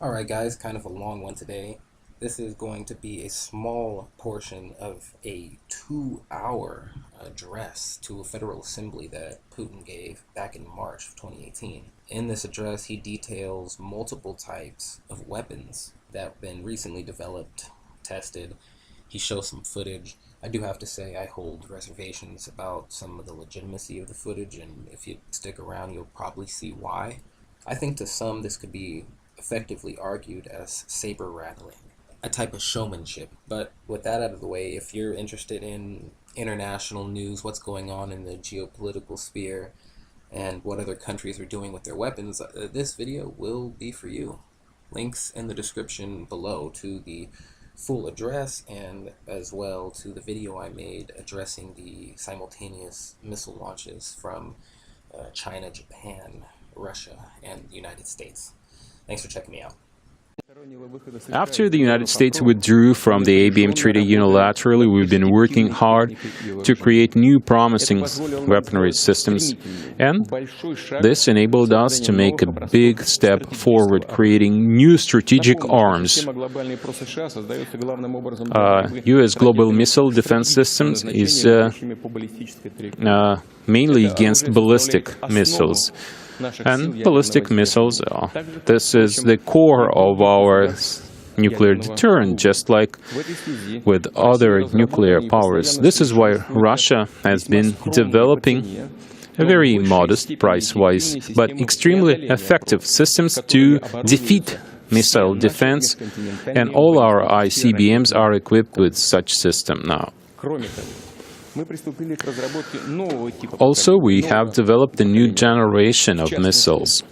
Alright guys, kind of a long one today. This is going to be a small portion of a 2-hour address to a federal assembly that Putin gave back in March of 2018. In this address, he details multiple types of weapons that have been recently developed, tested. He shows some footage. I do have to say I hold reservations about some of the legitimacy of the footage, and if you stick around, you'll probably see why. I think to some this could be effectively argued as saber rattling, a type of showmanship. But with that out of the way, if you're interested in international news, what's going on in the geopolitical sphere, and what other countries are doing with their weapons, this video will be for you. Links in the description below to the full address and as well to the video I made addressing the simultaneous missile launches from China, Japan, Russia, and the United States. Thanks for checking me out. After the United States withdrew from the ABM treaty unilaterally, we've been working hard to create new promising weaponry systems, and this enabled us to make a big step forward, creating new strategic arms. U.S. global missile defense systems is mainly against ballistic missiles. And ballistic missiles, this is the core of our nuclear deterrent, just like with other nuclear powers. This is why Russia has been developing a very modest, price-wise, but extremely effective systems to defeat missile defense, and all our ICBMs are equipped with such system now. Also, we have developed a new generation of missiles.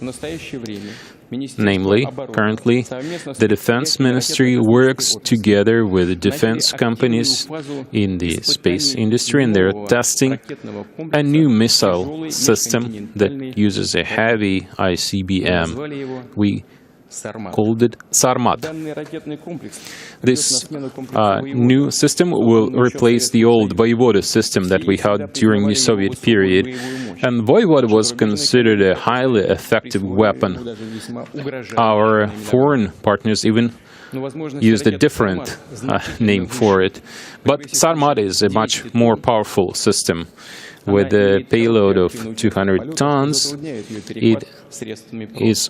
Namely, currently, the Defense Ministry works together with defense companies in the space industry, and they're testing a new missile system that uses a heavy ICBM. We called it Sarmat. This new system will replace the old Voivode system that we had during the Soviet period. And Voivode was considered a highly effective weapon. Our foreign partners even used a different name for it. But Sarmat is a much more powerful system. With a payload of 200 tons, it is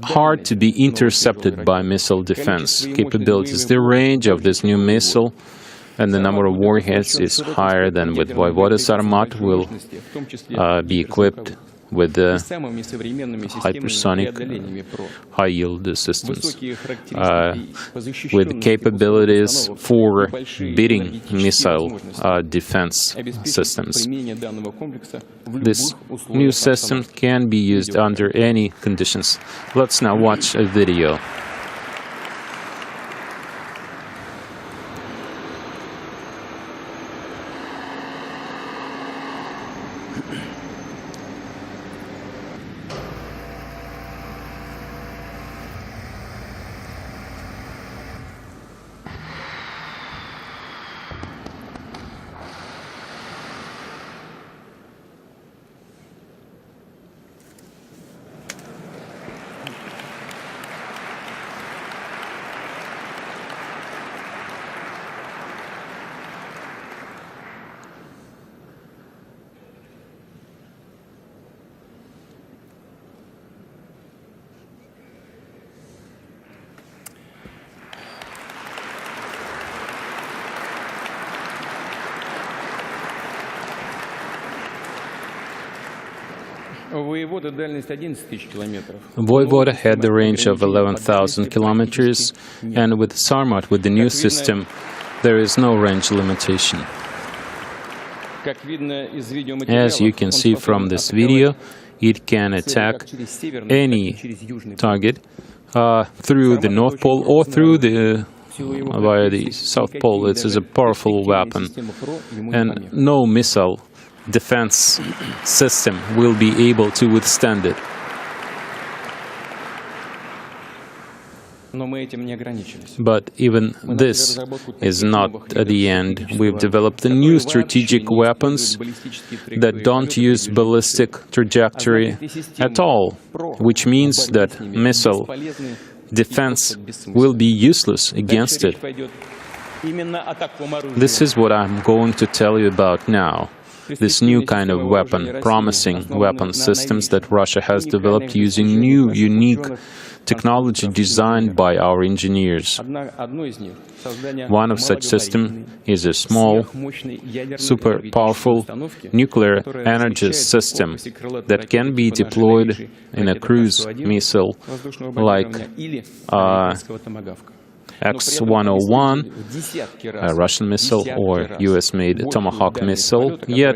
hard to be intercepted by missile defense capabilities. The range of this new missile and the number of warheads is higher than with Voivode. Sarmat will be equipped with hypersonic high-yield systems with capabilities for beating missile defense systems. This new system can be used under any conditions. Let's now watch a video. Voivode had the range of 11,000 kilometers, and with Sarmat, with the new system, there is no range limitation. As you can see from this video, it can attack any target through the North Pole or through via the South Pole. It is a powerful weapon, and no missile defense system will be able to withstand it. But even this is not at the end. We've developed new strategic weapons that don't use ballistic trajectory at all, which means that missile defense will be useless against it. This is what I'm going to tell you about now. This new kind of weapon, promising weapon systems that Russia has developed using new, unique technology designed by our engineers. One of such systems is a small, super powerful nuclear energy system that can be deployed in a cruise missile like X-101, a Russian missile, or US-made Tomahawk missile, yet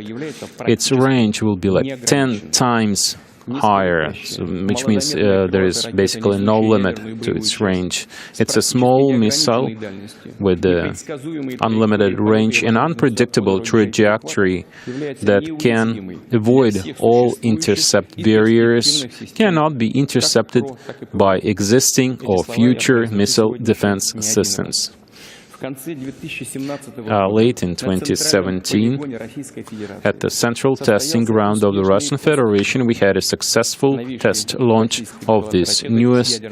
its range will be like 10 times higher, which means there is basically no limit to its range. It's a small missile with unlimited range and unpredictable trajectory that can avoid all intercept barriers, cannot be intercepted by existing or future missile defense systems. Late in 2017, at the central testing ground of the Russian Federation, we had a successful test launch of this newest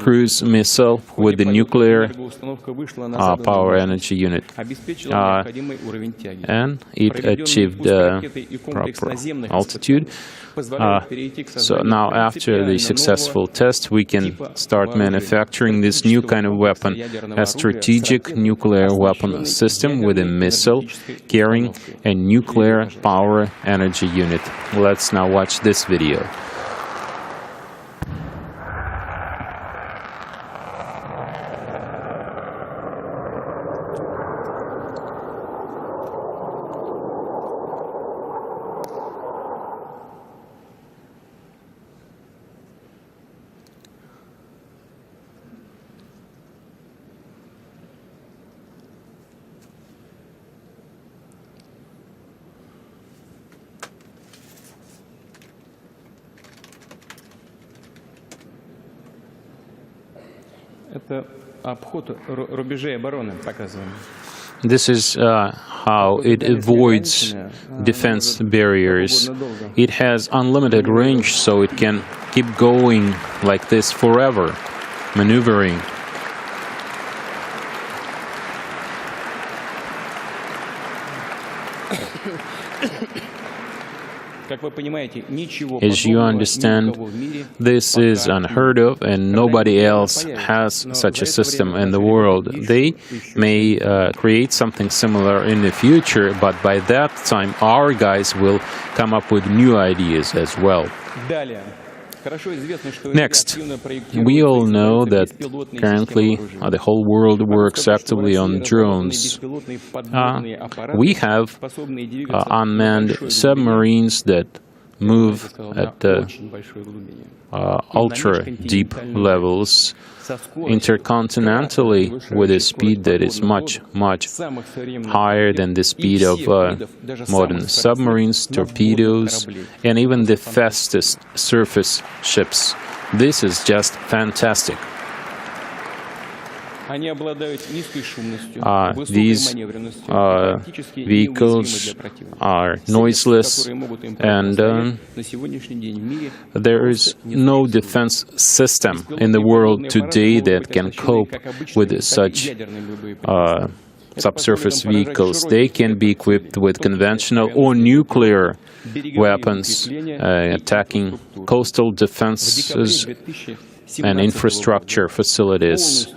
cruise missile with the nuclear power energy unit. And it achieved proper altitude. So now, after the successful test, we can start manufacturing this new kind of weapon, a strategic nuclear weapon system with a missile carrying a nuclear power energy unit. Let's now watch this video. This is how it avoids defense barriers. It has unlimited range, so it can keep going like this forever, maneuvering. As you understand, this is unheard of, and nobody else has such a system in the world. They may create something similar in the future, but by that time our guys will come up with new ideas as well. Next, we all know that currently the whole world works actively on drones. We have unmanned submarines that move at ultra-deep levels intercontinentally with a speed that is much, much higher than the speed of modern submarines, torpedoes, and even the fastest surface ships. This is just fantastic. These vehicles are noiseless, and there is no defense system in the world today that can cope with such subsurface vehicles. They can be equipped with conventional or nuclear weapons, attacking coastal defenses and infrastructure facilities.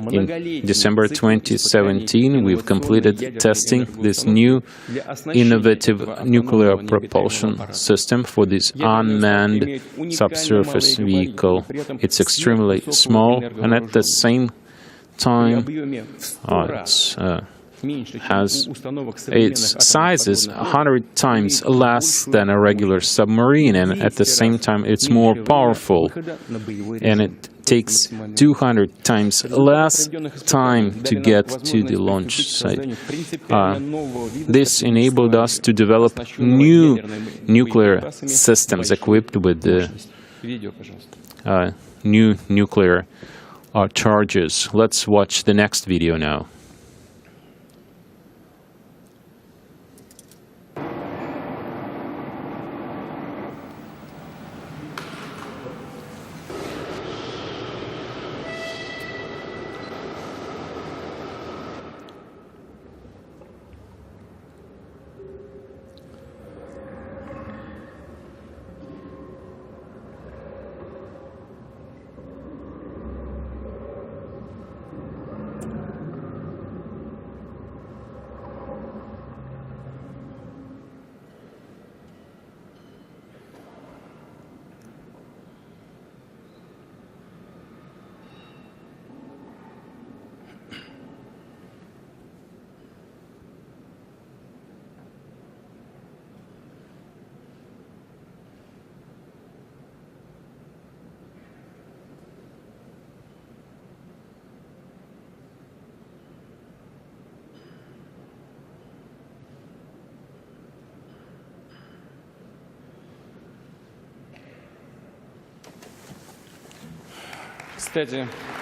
In December 2017, we've completed testing this new innovative nuclear propulsion system for this unmanned subsurface vehicle. It's extremely small, and at the same time, its size is 100 times less than a regular submarine, and at the same time it's more powerful, and it takes 200 times less time to get to the launch site. This enabled us to develop new nuclear systems equipped with the new nuclear charges. Let's watch the next video now.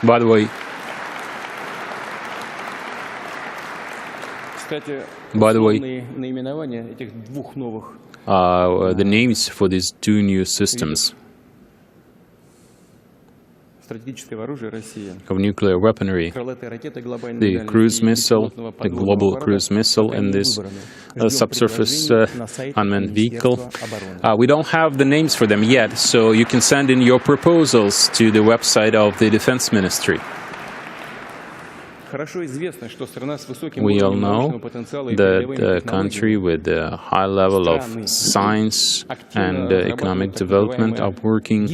By the way, the names for these two new systems of nuclear weaponry, the cruise missile, the global cruise missile, and this subsurface unmanned vehicle. We don't have the names for them yet, so you can send in your proposals to the website of the Defense Ministry. We all know that a country with a high level of science and economic development are working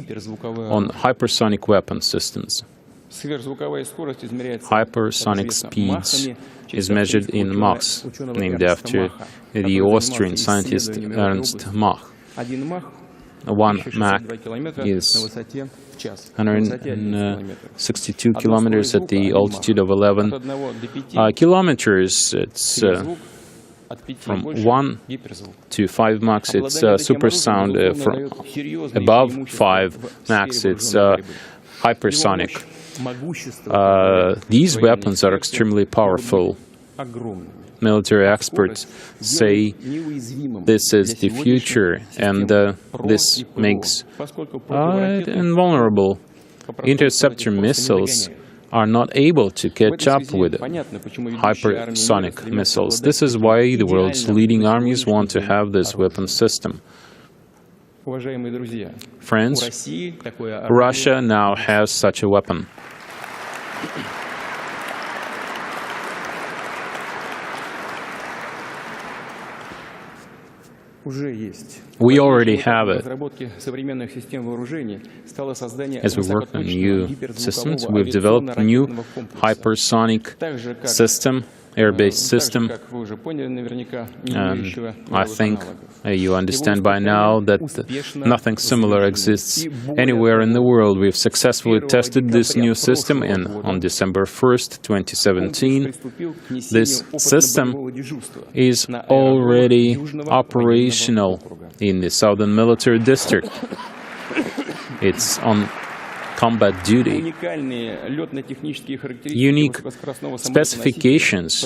on hypersonic weapon systems. Hypersonic speeds is measured in Machs, named after the Austrian scientist Ernst Mach. 1 Mach is 162 kilometers at the altitude of 11 kilometers. It's from 1 to 5 Machs, it's supersound. From above 5 Machs, it's hypersonic. These weapons are extremely powerful. Military experts say this is the future, and this makes it invulnerable. Interceptor missiles are not able to catch up with hypersonic missiles. This is why the world's leading armies want to have this weapon system. Friends, Russia now has such a weapon. We already have it. As we work on new systems, we've developed a new hypersonic system, air-based system, and I think you understand by now that nothing similar exists anywhere in the world. We've successfully tested this new system, and on December 1st, 2017, this system is already operational in the Southern Military District. It's on combat duty. Unique specifications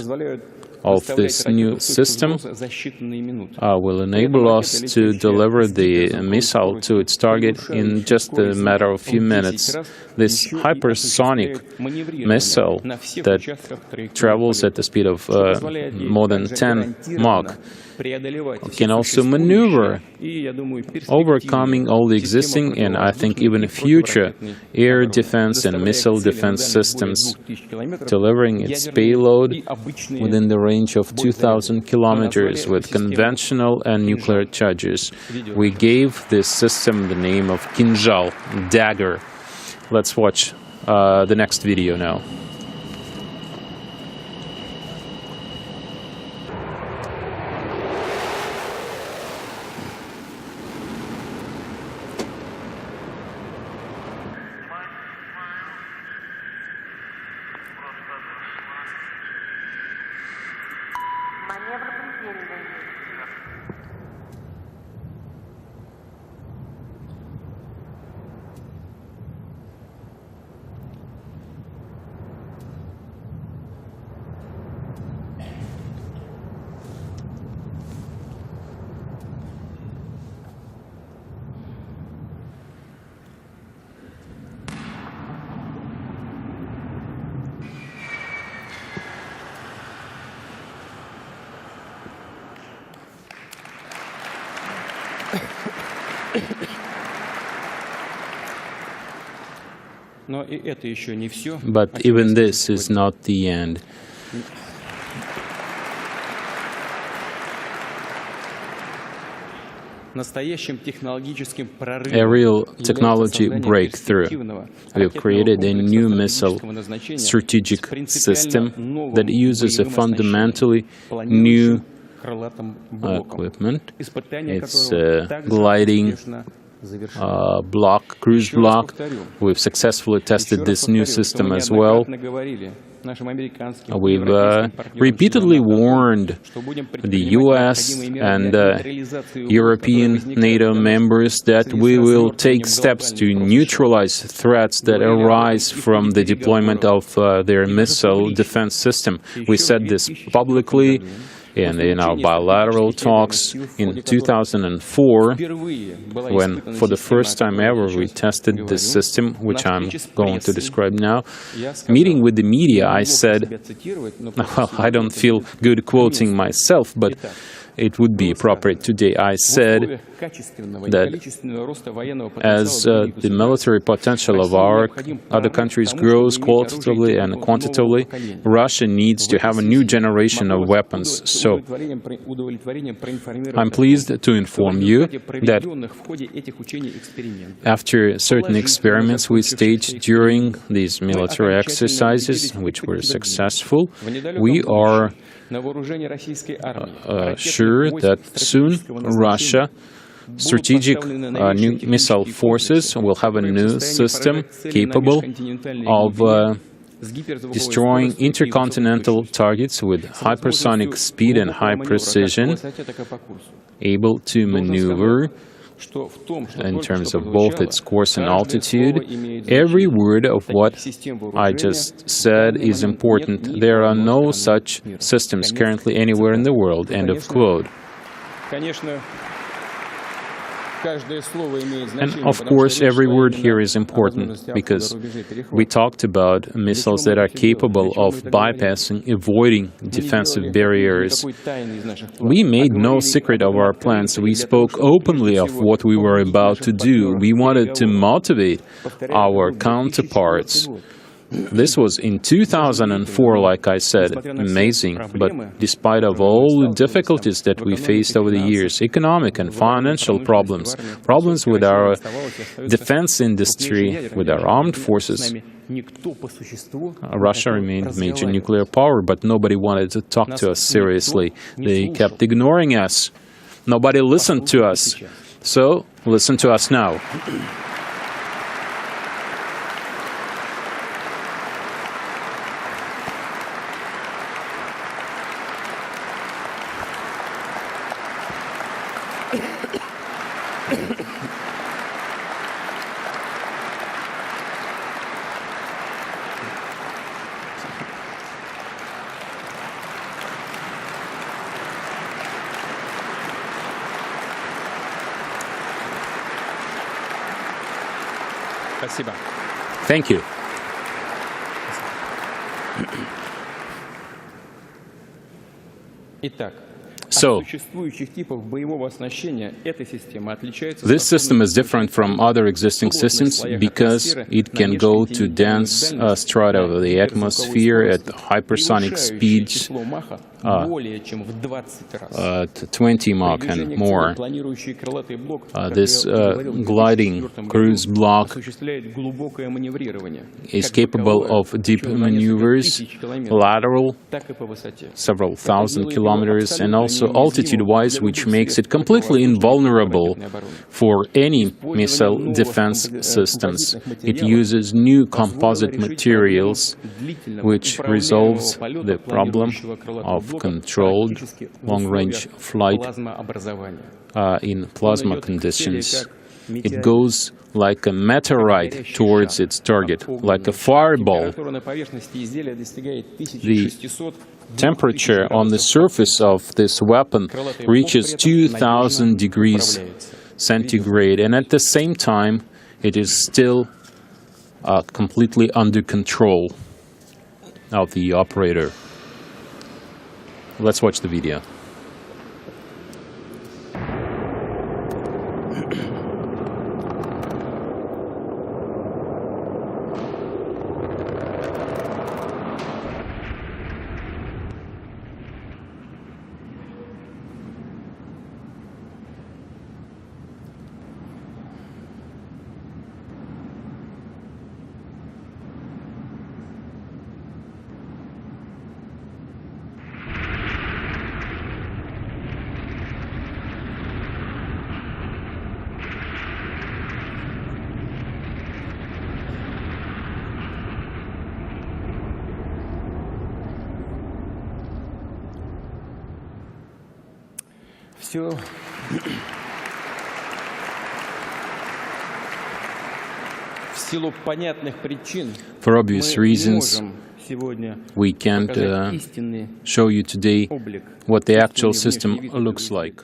of this new system will enable us to deliver the missile to its target in just a matter of a few minutes. This hypersonic missile that travels at the speed of more than 10 Mach can also maneuver, overcoming all the existing and I think even future air defense and missile defense systems, delivering its payload within the range of 2,000 kilometers with conventional and nuclear charges. We gave this system the name of Kinzhal, dagger. Let's watch the next video now. But even this is not the end. A real technology breakthrough. We have created a new missile strategic system that uses a fundamentally new equipment. It's gliding block, cruise block. We've successfully tested this new system as well. We've repeatedly warned the US and European NATO members that we will take steps to neutralize threats that arise from the deployment of their missile defense system. We said this publicly and in our bilateral talks in 2004, when for the first time ever we tested this system, which I'm going to describe now. Meeting with the media, I said, well, I don't feel good quoting myself, but it would be appropriate today. I said that as the military potential of our other countries grows qualitatively and quantitatively, Russia needs to have a new generation of weapons. So I'm pleased to inform you that after certain experiments we staged during these military exercises, which were successful, we are sure that soon Russia strategic new missile forces will have a new system capable of destroying intercontinental targets with hypersonic speed and high precision, able to maneuver in terms of both its course and altitude. Every word of what I just said is important. There are no such systems currently anywhere in the world. End of quote. And of course, every word here is important because we talked about missiles that are capable of bypassing, avoiding defensive barriers. We made no secret of our plans. We spoke openly of what we were about to do. We wanted to motivate our counterparts. This was in 2004, like I said, amazing, but despite of all the difficulties that we faced over the years, economic and financial problems, problems with our defense industry, with our armed forces, Russia remained a major nuclear power, but nobody wanted to talk to us seriously. They kept ignoring us. Nobody listened to us. So, listen to us now. Thank you. So, this system is different from other existing systems because it can go to dense strata of the atmosphere at hypersonic speeds, 20 Mach and more. This gliding cruise block is capable of deep maneuvers, lateral, several thousand kilometers, and also altitude-wise, which makes it completely invulnerable for any missile defense systems. It uses new composite materials, which resolves the problem of controlled long-range flight in plasma conditions. It goes like a meteorite towards its target, like a fireball. The temperature on the surface of this weapon reaches 2,000 degrees centigrade, and at the same time, it is still completely under control of the operator. Let's watch the video. For obvious reasons, we can't show you today what the actual system looks like.